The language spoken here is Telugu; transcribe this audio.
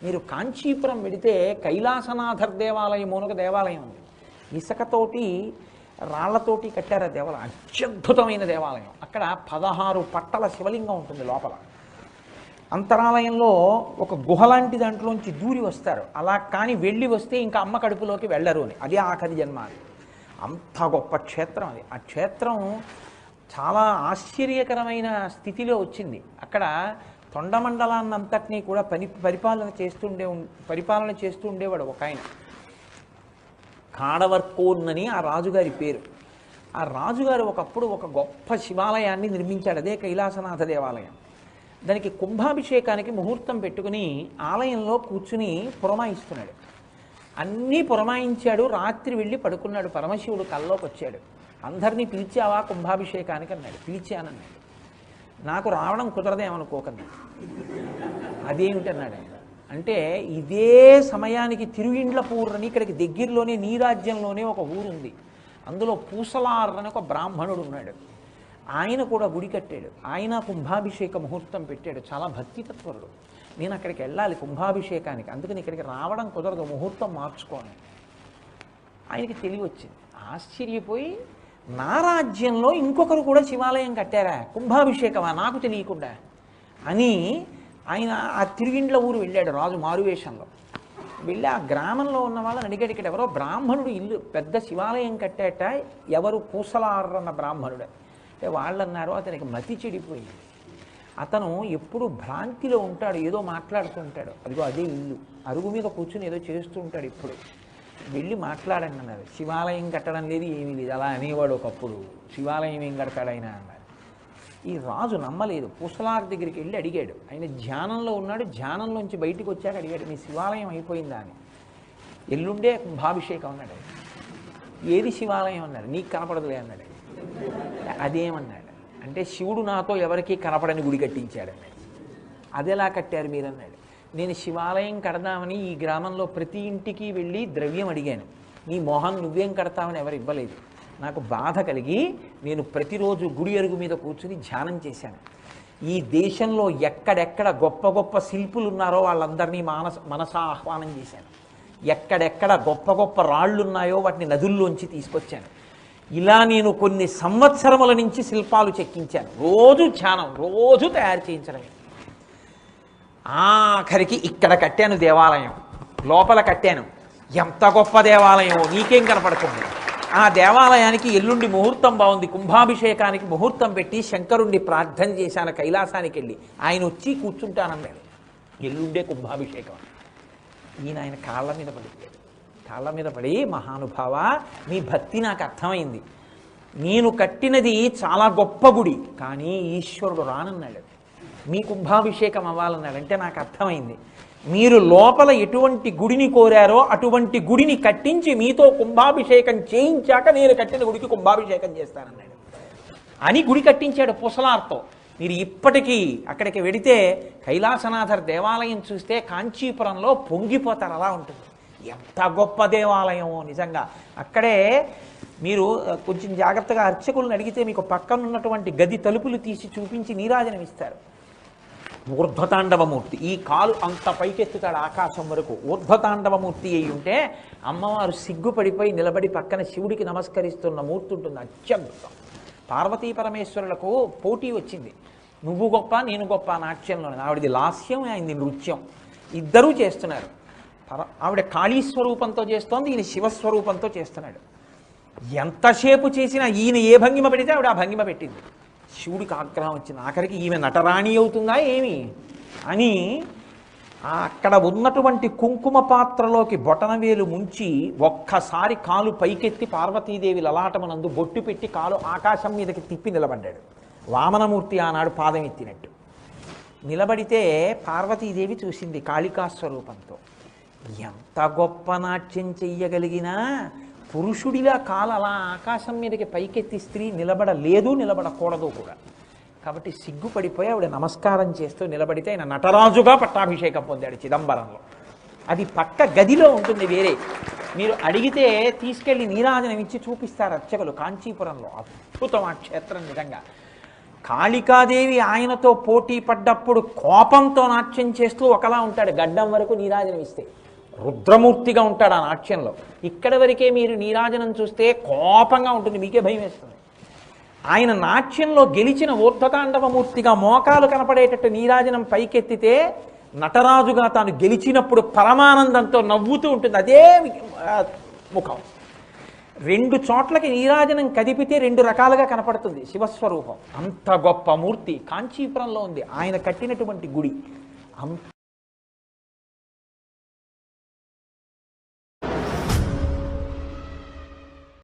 మీరు కాంచీపురం వెడితే కైలాసనాథర్ దేవాలయం అని ఒక దేవాలయం ఉంది. ఇసుకతోటి రాళ్లతోటి కట్టారు ఆ దేవాలయం. అత్యద్భుతమైన దేవాలయం. అక్కడ 16 పట్టల శివలింగం ఉంటుంది లోపల. అంతరాలయంలో ఒక గుహ లాంటి దాంట్లోంచి దూరి వస్తారు. అలా కానీ వెళ్ళి వస్తే ఇంకా అమ్మ కడుపులోకి వెళ్ళరు అని. అదే ఆఖరి జన్మ అని. అంత గొప్ప క్షేత్రం అది. ఆ క్షేత్రం చాలా ఆశ్చర్యకరమైన స్థితిలో వచ్చింది. అక్కడ తొండమండలాన్నంతటినీ కూడా పరిపాలన చేస్తూ ఉండేవాడు ఒక ఆయన. కాడవర్కోన్నని ఆ రాజుగారి పేరు. ఆ రాజుగారు ఒకప్పుడు ఒక గొప్ప శివాలయాన్ని నిర్మించాడు. అదే కైలాసనాథ దేవాలయం. దానికి కుంభాభిషేకానికి ముహూర్తం పెట్టుకుని ఆలయంలో కూర్చుని పురమాయిస్తున్నాడు. అన్నీ పురమాయించాడు. రాత్రి వెళ్ళి పడుకున్నాడు. పరమశివుడు కల్లోకి వచ్చాడు. అందరినీ పిలిచావా కుంభాభిషేకానికి అన్నాడు. పిలిచానన్నాడు. నాకు రావడం కుదరదేమనుకోకండి. అదేమిటన్నాడు ఆయన. అంటే ఇదే సమయానికి తిరుయిండ్లపూర్ అని ఇక్కడికి దగ్గరలోనే నీ రాజ్యంలోనే ఒక ఊరుంది. అందులో పూసలార్ అని ఒక బ్రాహ్మణుడు ఉన్నాడు. ఆయన కూడా గుడి కట్టాడు. ఆయన కుంభాభిషేక ముహూర్తం పెట్టాడు. చాలా భక్తితత్పరుడు. నేను అక్కడికి వెళ్ళాలి కుంభాభిషేకానికి, అందుకని ఇక్కడికి రావడం కుదరదు, ముహూర్తం మార్చుకోని. ఆయనకి తెలివి వచ్చింది. ఆశ్చర్యపోయి నా రాజ్యంలో ఇంకొకరు కూడా శివాలయం కట్టారా, కుంభాభిషేకమా, నాకు తెలియకుండా అని ఆయన ఆ తిరుగిండ్ల ఊరు వెళ్ళాడు రాజు మారువేషంలో. వెళ్ళి ఆ గ్రామంలో ఉన్న వాళ్ళని అడిగాడు. ఇక్కడ ఎవరో బ్రాహ్మణుడు ఇల్లు పెద్ద శివాలయం కట్టాట, ఎవరు పూసలారన్న బ్రాహ్మణుడు అంటే వాళ్ళు అన్నారు అతనికి మతి చెడిపోయింది. అతను ఎప్పుడు భ్రాంతిలో ఉంటాడు, ఏదో మాట్లాడుతూ ఉంటాడు. అదిగో అదే ఇల్లు, అరుగు మీద కూర్చుని ఏదో చేస్తూ ఉంటాడు. ఇప్పుడు వెళ్ళి మాట్లాడండి అన్నారు. శివాలయం కట్టడం లేదు, ఏమీ లేదు అలా అనేవాడు ఒకప్పుడు. శివాలయం ఏం కడతాడైనా అన్నారు. ఈ రాజు నమ్మలేదు. పూసలార్ దగ్గరికి వెళ్ళి అడిగాడు. ఆయన ధ్యానంలో ఉన్నాడు. ధ్యానంలోంచి బయటికి వచ్చాక అడిగాడు, మీ శివాలయం అయిపోయిందా అని. ఎల్లుండే కుంభాభిషేకం అన్నాడు. ఏది శివాలయం అన్నాడు. నీకు కనపడదులే అన్నాడు. అదేమన్నాడు అంటే శివుడు నాతో ఎవరికీ కనపడని గుడి కట్టించాడు అన్నాడు. అదెలా కట్టారు మీరు అన్నాడు. నేను శివాలయం కడదామని ఈ గ్రామంలో ప్రతి ఇంటికి వెళ్ళి ద్రవ్యం అడిగాను. నీ మోహన్ నువ్వేం కడతామని ఎవరు ఇవ్వలేదు. నాకు బాధ కలిగి నేను ప్రతిరోజు గుడి అరుగు మీద కూర్చుని ధ్యానం చేశాను. ఈ దేశంలో ఎక్కడెక్కడ గొప్ప గొప్ప శిల్పులు ఉన్నారో వాళ్ళందరినీ మనసా ఆహ్వానం చేశాను. ఎక్కడెక్కడ గొప్ప గొప్ప రాళ్ళు ఉన్నాయో వాటిని నదుల్లోంచి తీసుకొచ్చాను. ఇలా నేను కొన్ని సంవత్సరముల నుంచి శిల్పాలు చెక్కించాను. రోజు ధ్యానం, రోజు తయారు చేయించడమే. ఆఖరికి ఇక్కడ కట్టాను దేవాలయం, లోపల కట్టాను. ఎంత గొప్ప దేవాలయమో నీకేం కనపడుతుంది. ఆ దేవాలయానికి ఎల్లుండి ముహూర్తం బాగుంది, కుంభాభిషేకానికి ముహూర్తం పెట్టి శంకరుణ్ణి ప్రార్థన చేశాను కైలాసానికి వెళ్ళి. ఆయన వచ్చి కూర్చుంటానన్నాడు. ఎల్లుండే కుంభాభిషేకం. ఈయన ఆయన కాళ్ళ మీద పడిపోయాడు. కాళ్ళ మీద పడి, మహానుభావ మీ భక్తి నాకు అర్థమైంది. నేను కట్టినది చాలా గొప్ప గుడి, కానీ ఈశ్వరుడు రానన్నాడు. మీ కుంభాభిషేకం అవ్వాలన్నాడు. అంటే నాకు అర్థమైంది. మీరు లోపల ఎటువంటి గుడిని కోరారో అటువంటి గుడిని కట్టించి మీతో కుంభాభిషేకం చేయించాక నేను కట్టిన గుడికి కుంభాభిషేకం చేస్తానన్నాడు. అని గుడి కట్టించాడు పూసలార్తో. మీరు ఇప్పటికీ అక్కడికి వెడితే కైలాసనాథర్ దేవాలయం చూస్తే కాంచీపురంలో పొంగిపోతారు. అలా ఉంటుంది. ఎంత గొప్ప దేవాలయమో నిజంగా. అక్కడే మీరు కొంచెం జాగ్రత్తగా అర్చకులను అడిగితే మీకు పక్కనున్నటువంటి గది తలుపులు తీసి చూపించి నీరాజనం ఇస్తారు. ఊర్ధ్వతాండవమూర్తి, ఈ కాలు అంత పైకెత్తుతాడు ఆకాశం వరకు. ఊర్ధ్వతాండవమూర్తి అయి ఉంటే అమ్మవారు సిగ్గుపడిపోయి నిలబడి పక్కన శివుడికి నమస్కరిస్తున్న మూర్తి ఉంటుంది. అత్యద్భుతం. పార్వతీ పరమేశ్వరులకు పోటీ వచ్చింది. నువ్వు గొప్ప నేను గొప్ప నాట్యంలో. ఆవిడది లాస్యం, ఆయనది నృత్యం. ఇద్దరూ చేస్తున్నారు. ఆవిడ కాళీస్వరూపంతో చేస్తోంది, ఈయన శివస్వరూపంతో చేస్తున్నాడు. ఎంతసేపు చేసినా ఈయన ఏ భంగిమ పెడితే ఆవిడ ఆ భంగిమ పెట్టింది. శివుడికి ఆగ్రహం వచ్చింది. ఆఖరికి ఈమె నటరాణి అవుతుందా ఏమి అని అక్కడ ఉన్నటువంటి కుంకుమ పాత్రలోకి బొటనవేలు ముంచి ఒక్కసారి కాలు పైకెత్తి పార్వతీదేవి లలాటమునందు బొట్టు పెట్టి కాలు ఆకాశం మీదకి తిప్పి నిలబడ్డాడు. వామనమూర్తి ఆనాడు పాదం ఎత్తినట్టు నిలబడితే పార్వతీదేవి చూసింది కాళికాస్వరూపంతో. ఎంత గొప్ప నాట్యం చెయ్యగలిగినా పురుషుడిలా కాలు అలా ఆకాశం మీదకి పైకెత్తి స్త్రీ నిలబడలేదు, నిలబడకూడదు కూడా. కాబట్టి సిగ్గుపడిపోయి ఆవిడ నమస్కారం చేస్తూ నిలబడితే ఆయన నటరాజుగా పట్టాభిషేకం పొందాడు చిదంబరంలో. అది పక్క గదిలో ఉంటుంది వేరే. మీరు అడిగితే తీసుకెళ్ళి నీరాజనం ఇచ్చి చూపిస్తారు అర్చకులు కాంచీపురంలో. అద్భుతం ఆ క్షేత్రం నిజంగా. కాళికాదేవి ఆయనతో పోటీ పడ్డప్పుడు కోపంతో నాట్యం చేస్తూ ఒకలా ఉంటాడు, గడ్డం వరకు నీరాజనం ఇస్తే రుద్రమూర్తిగా ఉంటాడు ఆ నాట్యంలో. ఇక్కడి వరకే మీరు నీరాజనం చూస్తే కోపంగా ఉంటుంది, మీకే భయం వేస్తుంది. ఆయన నాట్యంలో గెలిచిన ఊర్ధ్వతాండవమూర్తిగా మోకాలు కనపడేటట్టు నీరాజనం పైకెత్తితే నటరాజుగా తాను గెలిచినప్పుడు పరమానందంతో నవ్వుతూ ఉంటుంది, అదే ముఖం. రెండు చోట్లకి నీరాజనం కదిపితే రెండు రకాలుగా కనపడుతుంది శివస్వరూపం. అంత గొప్ప మూర్తి కాంచీపురంలో ఉంది ఆయన కట్టినటువంటి గుడి. అంత